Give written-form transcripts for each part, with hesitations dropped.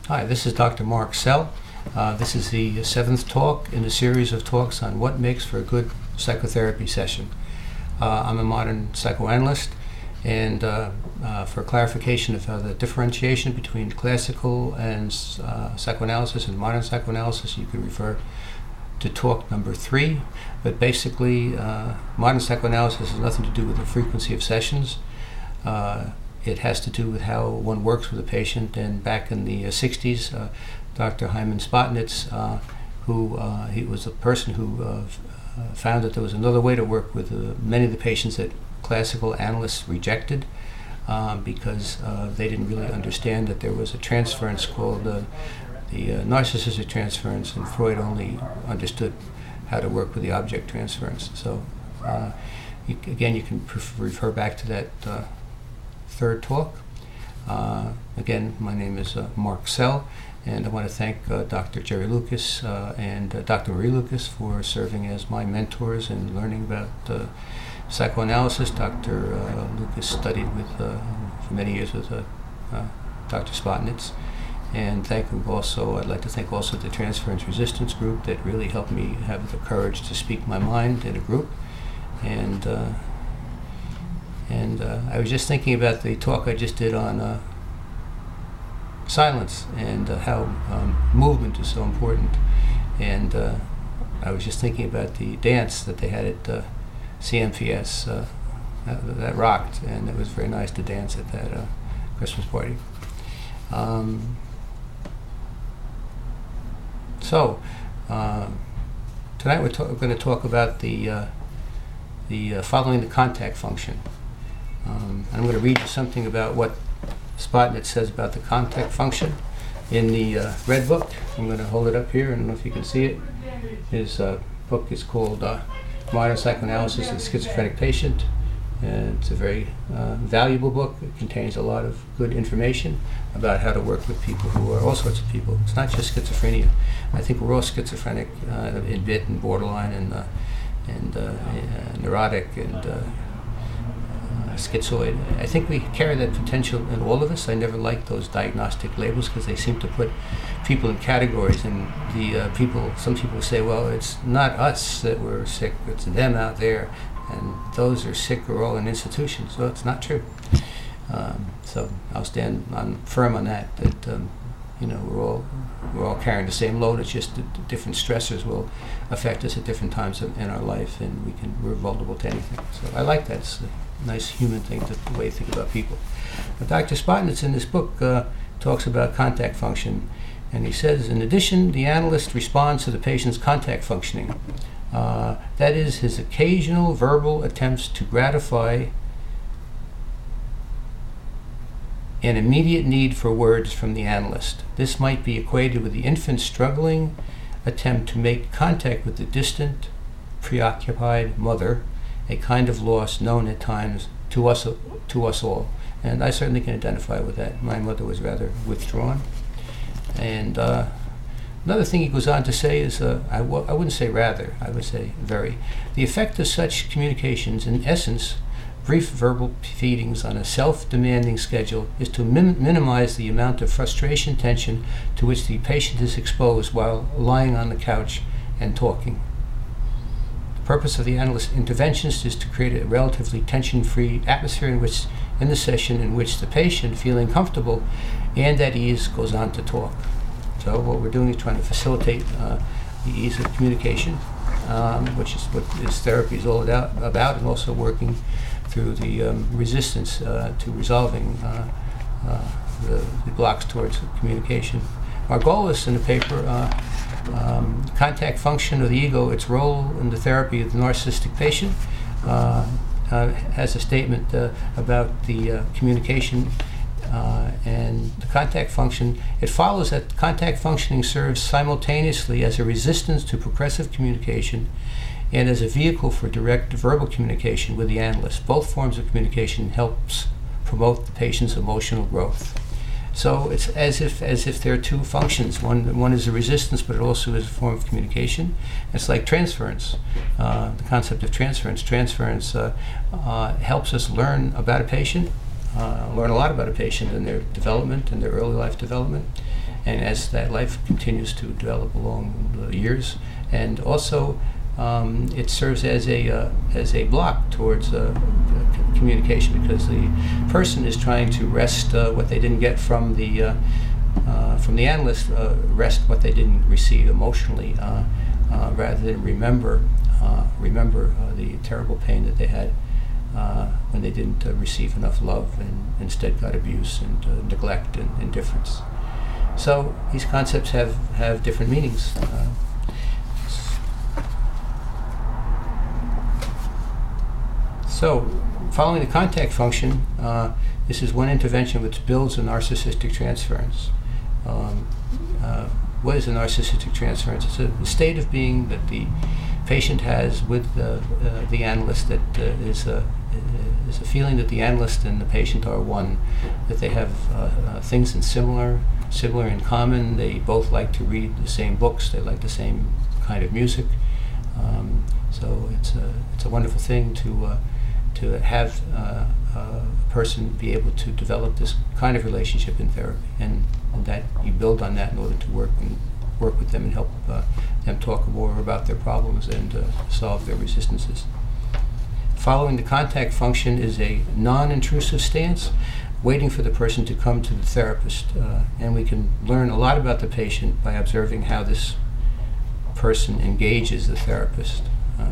Hi, this is Dr. Mark Sehl. This is the seventh talk in a series of talks on what makes for a good psychotherapy session. I'm a modern psychoanalyst, and for clarification of the differentiation between classical and psychoanalysis and modern psychoanalysis, you can refer to talk number 3. But basically, modern psychoanalysis has nothing to do with the frequency of sessions. It has to do with how one works with a patient. And back in the 60s, Dr. Hyman Spotnitz, he was a person who found that there was another way to work with many of the patients that classical analysts rejected because they didn't really understand that there was a transference called the narcissistic transference, and Freud only understood how to work with the object transference. So you can refer back to that third talk. Again, my name is Mark Sehl, and I want to thank Dr. Jerry Lucas and Dr. Marie Lucas for serving as my mentors in learning about psychoanalysis. Dr. Lucas studied for many years with Dr. Spotnitz. And I'd like to thank also the Transference Resistance group that really helped me have the courage to speak my mind in a group. And I was just thinking about the talk I just did on silence and how movement is so important. And I was just thinking about the dance that they had at CMPS that rocked, and it was very nice to dance at that Christmas party. So tonight we're going to talk about the following the contact function. I'm going to read you something about what Spotnitz says about the contact function in the red book. I'm going to hold it up here. I don't know if you can see it. His book is called Modern Psychoanalysis of the Schizophrenic Patient. And it's a very valuable book. It contains a lot of good information about how to work with people who are all sorts of people. It's not just schizophrenia. I think we're all schizophrenic in bit and borderline and neurotic and schizoid. I think we carry that potential in all of us. I never liked those diagnostic labels because they seem to put people in categories, and some people say, well, it's not us that we're sick, it's them out there, and those are sick are all in institutions. Well, it's not true. So I'll stand firm on that we're all carrying the same load. It's just that different stressors will affect us at different times in our life, and we're vulnerable to anything. So I like that. It's a nice human thing, the way to think about people. But Dr. Spotnitz in this book talks about contact function, and he says, in addition, the analyst responds to the patient's contact functioning. That is, his occasional verbal attempts to gratify an immediate need for words from the analyst. This might be equated with the infant's struggling attempt to make contact with the distant, preoccupied mother, a kind of loss known at times to us all. And I certainly can identify with that. My mother was rather withdrawn. And another thing he goes on to say is, I wouldn't say rather, I would say very. The effect of such communications, in essence, brief verbal feedings on a self-demanding schedule, is to minimize the amount of frustration, tension to which the patient is exposed while lying on the couch and talking. The purpose of the analyst's interventions is to create a relatively tension-free atmosphere in the session in which the patient, feeling comfortable and at ease, goes on to talk. So what we're doing is trying to facilitate the ease of communication, which is what this therapy is all about, and also working through the resistance to resolving the blocks towards communication. Our goal is in the paper, contact function of the ego, its role in the therapy of the narcissistic patient, has a statement about the communication and the contact function. It follows that contact functioning serves simultaneously as a resistance to progressive communication and as a vehicle for direct verbal communication with the analyst. Both forms of communication helps promote the patient's emotional growth. So it's as if there are two functions. One is a resistance, but it also is a form of communication. It's like transference, the concept of transference. Transference helps us learn about a patient, learn a lot about a patient and their development and their early life development. and as that life continues to develop along the years, and also it serves as a block towards communication, because the person is trying to wrest what they didn't get from the analyst, wrest what they didn't receive emotionally, rather than remember the terrible pain that they had when they didn't receive enough love and instead got abuse and neglect and indifference. So these concepts have different meanings. So, following the contact function, this is one intervention which builds a narcissistic transference. What is a narcissistic transference? It's a state of being that the patient has with the analyst that is a feeling that the analyst and the patient are one, that they have things similar in common. They both like to read the same books. They like the same kind of music. So it's a wonderful thing to have a person be able to develop this kind of relationship in therapy, and that you build on that in order to work with them and help them talk more about their problems and solve their resistances. Following the contact function is a non-intrusive stance, waiting for the person to come to the therapist, and we can learn a lot about the patient by observing how this person engages the therapist.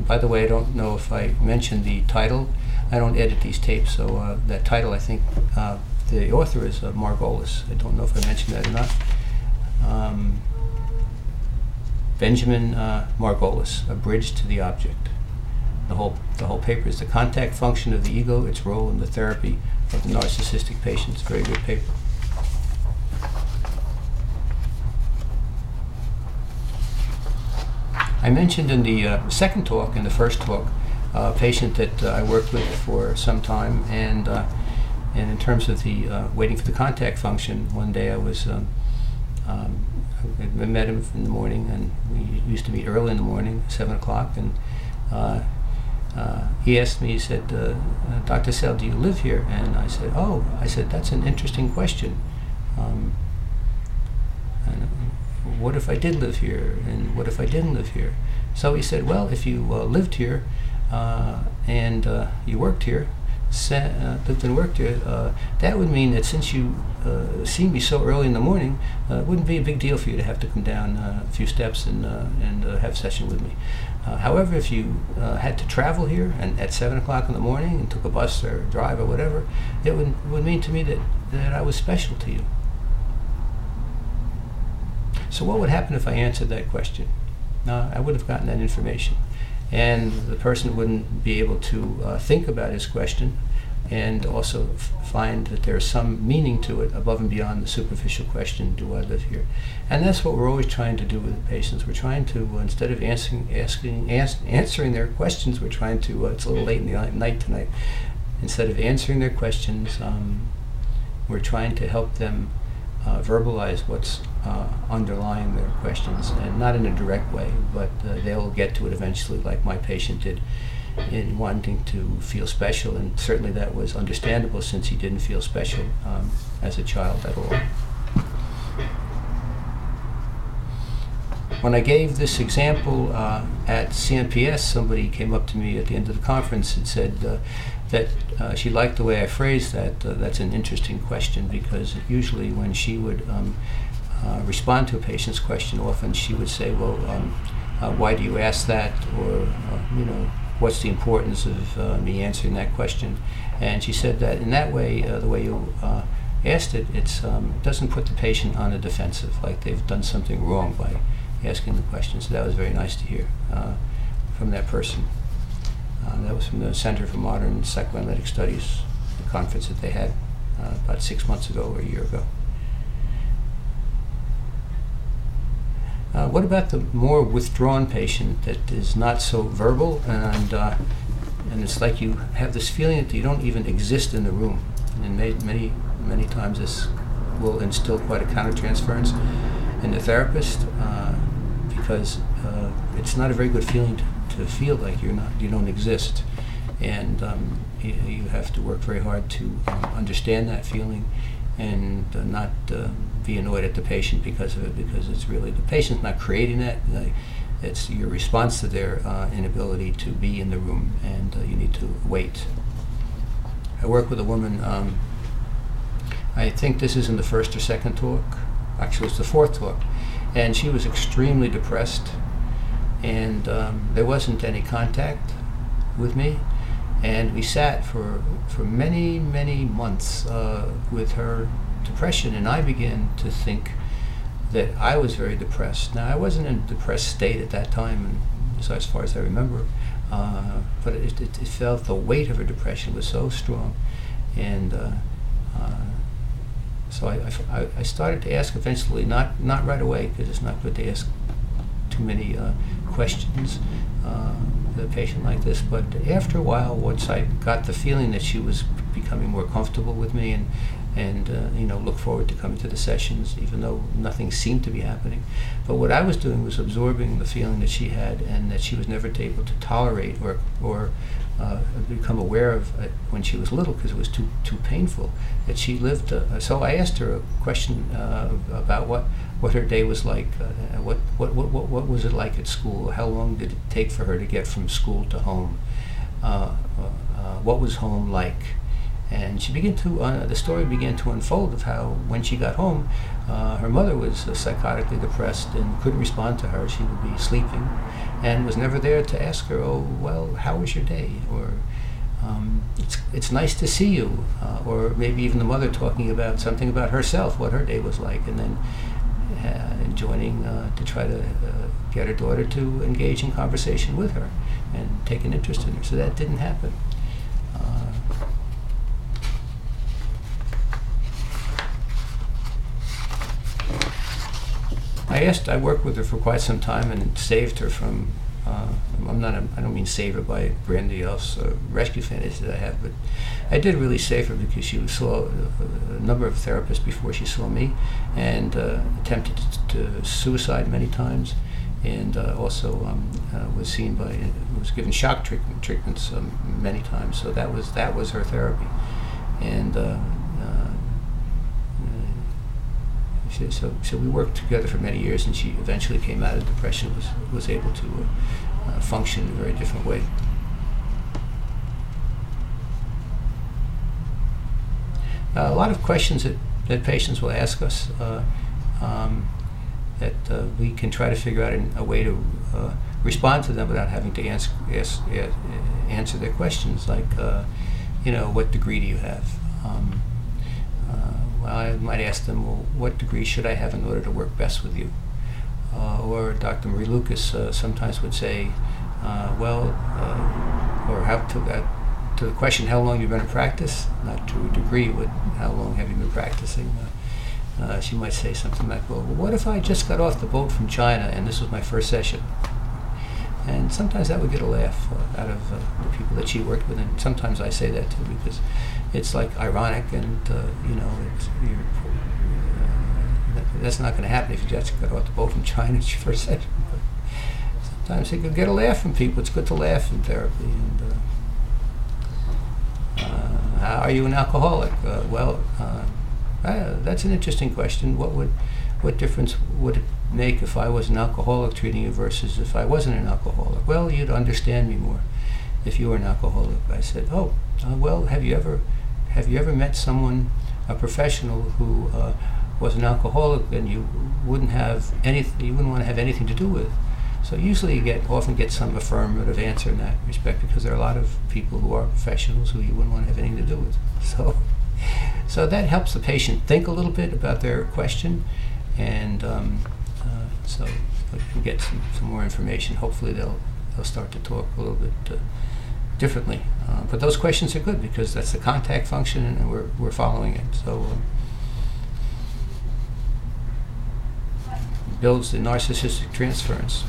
By the way, I don't know if I mentioned the title. I don't edit these tapes, so that title, I think, the author is Margolis. I don't know if I mentioned that or not. Benjamin Margolis, A Bridge to the Object. The whole paper is The Contact Function of the Ego, Its Role in the Therapy of the Narcissistic Patients. Very good paper. I mentioned in the second talk, in the first talk, a patient that I worked with for some time, and in terms of the waiting for the contact function, one day I was I met him in the morning, and we used to meet early in the morning, 7 o'clock, and he asked me, he said, Dr. Sehl, do you live here? And I said, that's an interesting question. What if I did live here, and what if I didn't live here? So he said, well, if you lived here and you worked here, lived and worked here, that would mean that since you see me so early in the morning, it wouldn't be a big deal for you to have to come down a few steps and have a session with me. However, if you had to travel here and at 7 o'clock in the morning and took a bus or drive or whatever, it would mean to me that I was special to you. So what would happen if I answered that question? I would have gotten that information, and the person wouldn't be able to think about his question and also find that there's some meaning to it above and beyond the superficial question, do I live here? And that's what we're always trying to do with the patients. We're trying to, instead of answering their questions, we're trying to, it's a little late in the night tonight, instead of answering their questions, we're trying to help them verbalize what's underlying their questions, and not in a direct way, but they'll get to it eventually, like my patient did, in wanting to feel special, and certainly that was understandable since he didn't feel special as a child at all. When I gave this example at CMPS, somebody came up to me at the end of the conference and said that she liked the way I phrased that. That's an interesting question, because usually when she would respond to a patient's question, often she would say, well, why do you ask that? Or, what's the importance of me answering that question? And she said that in that way, the way you asked it, it doesn't put the patient on the defensive, like they've done something wrong by asking the question. So that was very nice to hear from that person. That was from the Center for Modern Psychoanalytic Studies, the conference that they had about 6 months ago or a year ago. What about the more withdrawn patient that is not so verbal, and it's like you have this feeling that you don't even exist in the room? And many times this will instill quite a countertransference in the therapist, because it's not a very good feeling to feel like you don't exist, and you have to work very hard to understand that feeling and not be annoyed at the patient because of it, because it's really the patient's not creating that. It's your response to their inability to be in the room, and you need to wait. I work with a woman, I think this is in the first or second talk, actually it's the fourth talk, and she was extremely depressed, and there wasn't any contact with me, and we sat for many, many months with her depression, and I began to think that I was very depressed. Now, I wasn't in a depressed state at that time, and so as far as I remember, but it felt the weight of her depression was so strong, and so I started to ask eventually, not right away, because it's not good to ask too many questions with a patient like this, but after a while, once I got the feeling that she was becoming more comfortable with me, and look forward to coming to the sessions, even though nothing seemed to be happening. But what I was doing was absorbing the feeling that she had, and that she was never able to tolerate or become aware of when she was little, because it was too painful. That she lived. So I asked her a question about what her day was like. What was it like at school? How long did it take for her to get from school to home? What was home like? And she began to, the story began to unfold of how when she got home, her mother was psychotically depressed and couldn't respond to her. She would be sleeping and was never there to ask her, oh, well, how was your day? Or, it's nice to see you. Or maybe even the mother talking about something about herself, what her day was like, and then joining to try to get her daughter to engage in conversation with her and take an interest in her. So that didn't happen. I worked with her for quite some time and saved her from, I don't mean save her by grandiose rescue fantasies that I have, but I did really save her because she saw a number of therapists before she saw me, and attempted to suicide many times, and also was given shock treatments many times. So that was her therapy, and so we worked together for many years, and she eventually came out of depression, was able to function in a very different way. A lot of questions that patients will ask us that we can try to figure out a way to respond to them without having to answer their questions, like, what degree do you have? I might ask them, well, what degree should I have in order to work best with you? Or Dr. Marie Lucas sometimes would say, or to the question, how long you've been in practice, not to a degree, but how long have you been practicing? She might say something like, well, what if I just got off the boat from China and this was my first session? And sometimes that would get a laugh out of the people that she worked with, and sometimes I say that too, because it's like ironic, and that's not going to happen if you just got off the boat from China. It's your first session. But sometimes you can get a laugh from people. It's good to laugh in therapy. And are you an alcoholic? That's an interesting question. What difference would it make if I was an alcoholic treating you versus if I wasn't an alcoholic? Well, you'd understand me more if you were an alcoholic. I said, well, have you ever met someone, a professional who was an alcoholic, and you wouldn't want to have anything to do with? So usually you often get some affirmative answer in that respect, because there are a lot of people who are professionals who you wouldn't want to have anything to do with. So that helps the patient think a little bit about their question, and so if we can get some more information, hopefully they'll start to talk a little bit differently. But those questions are good because that's the contact function, and we're following it. So builds the narcissistic transference.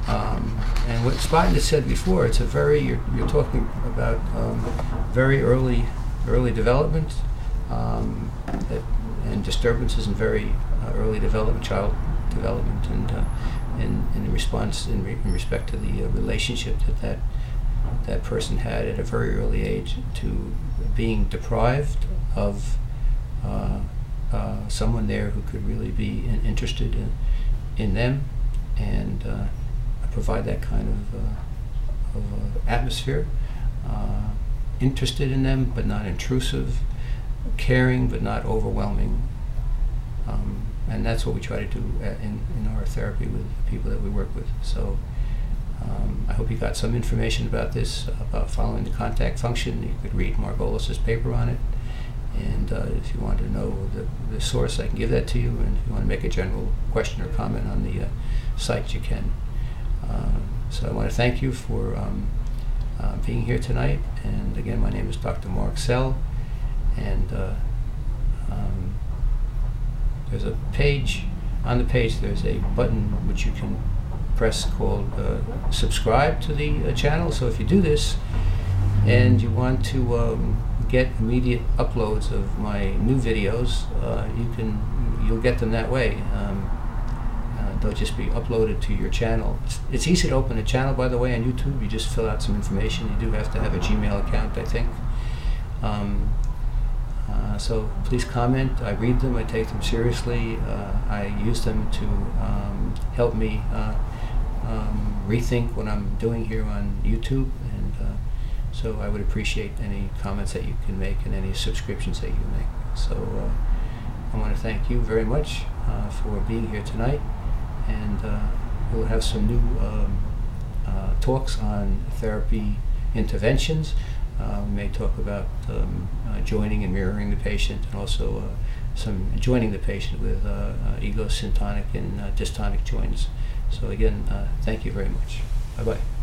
And what Spotton had said before, it's you're talking about very early development, and disturbances in very early development, child development, and in response in respect to the relationship that person had at a very early age to being deprived of someone there who could really be interested in them, and provide that kind of atmosphere, interested in them but not intrusive, caring but not overwhelming, and that's what we try to do in our therapy with the people that we work with. So I hope you got some information about this, about following the contact function. You could read Margolis's paper on it, and if you want to know the source, I can give that to you, and if you want to make a general question or comment on the site, you can. So I want to thank you for being here tonight, and again, my name is Dr. Mark Sehl, and there's a page, on the page there's a button which you can press called subscribe to the channel. So if you do this and you want to get immediate uploads of my new videos, you'll get them that way. They'll just be uploaded to your channel. It's easy to open a channel, by the way, on YouTube. You just fill out some information. You do have to have a Gmail account, I think. So please comment. I read them. I take them seriously. I use them to help me rethink what I'm doing here on YouTube. And so I would appreciate any comments that you can make and any subscriptions that you make. So I want to thank you very much for being here tonight. And we'll have some new talks on therapy interventions. We may talk about joining and mirroring the patient, and also some joining the patient with egosyntonic and dystonic joints. So again, thank you very much. Bye-bye.